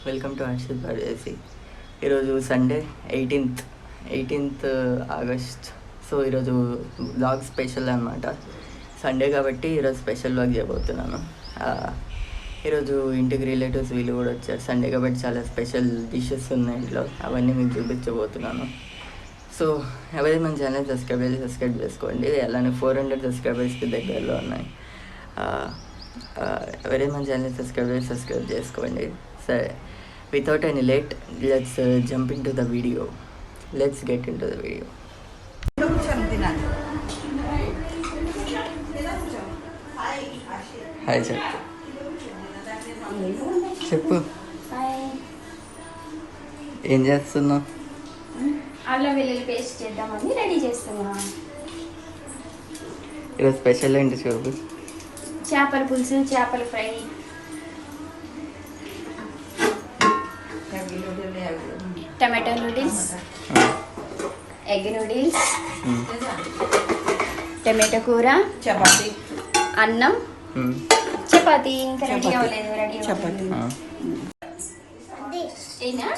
Welcome to Harshit పర్దేసి. ఈరోజు Sunday 18th August. So ఈరోజు vlog special అనమాట. సండే కాబట్టి ఈరోజు స్పెషల్ వ్లాగ్ చేయబోతున్నాను. ఈరోజు ఇంటికి రిలేటివ్స్ వీళ్ళు కూడా వచ్చారు. సండే కాబట్టి చాలా స్పెషల్ డిషెస్ ఉన్నాయి ఇంట్లో, అవన్నీ మీకు చూపించబోతున్నాను. సో ఎవరైతే మన ఛానల్ సబ్స్క్రైబ్ చేసుకోండి. అలానే 400 సబ్స్క్రైబర్స్కి దగ్గరలో ఉన్నాయి. ఎవరైతే మన ఛానల్ సబ్స్క్రైబ్ చేసుకోండి. సరే, without any late, let's jump into the video. Let's get into the video. Hi చెప్పు ఏం చేస్తున్నావు? అల్లం వెల్లుల్లి పేస్ట్ చేద్దామని రెడీ చేస్తున్నా. ఈరోజు స్పెషల్ ఏంటి చూపు? చేపల పులుసు, చేపల fry, tomato noodles, egg noodles, tomato కూర, చపాతి, అన్నం, చపాతి. ఇంకా రెడీ అవ్వలేదు. రెడీ చపాతి. అయినా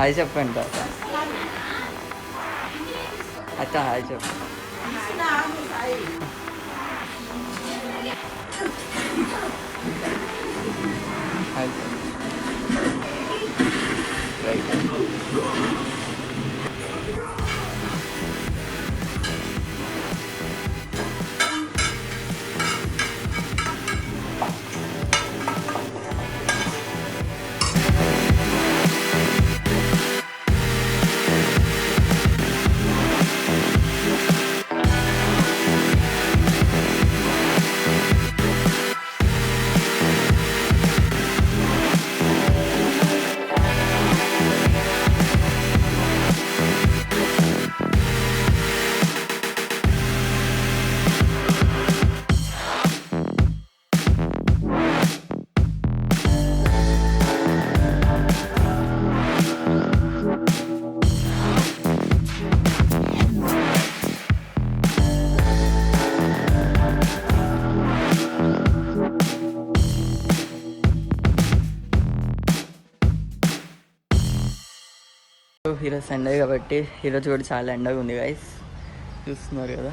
హాయ్ చెప్పండి తాత. అచ్చా హాయ్ చెప్పు. Hi right. ఈరోజు సండే కాబట్టి ఈరోజు కూడా చాలా ఎండగా ఉంది గైస్, చూస్తున్నారు కదా.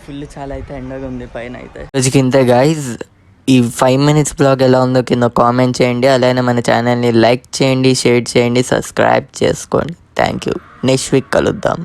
ఫుల్ చాలా అయితే ఎండగా ఉంది పైన అయితే. రోజుకి ఇంతే గైస్. ఈ 5 minutes బ్లాగ్ ఎలా ఉందో కింద కామెంట్ చేయండి. అలానే మన ఛానల్ని లైక్ చేయండి, షేర్ చేయండి, సబ్స్క్రైబ్ చేసుకోండి. Thank you. నెక్స్ట్ వీక్ కలుద్దాం.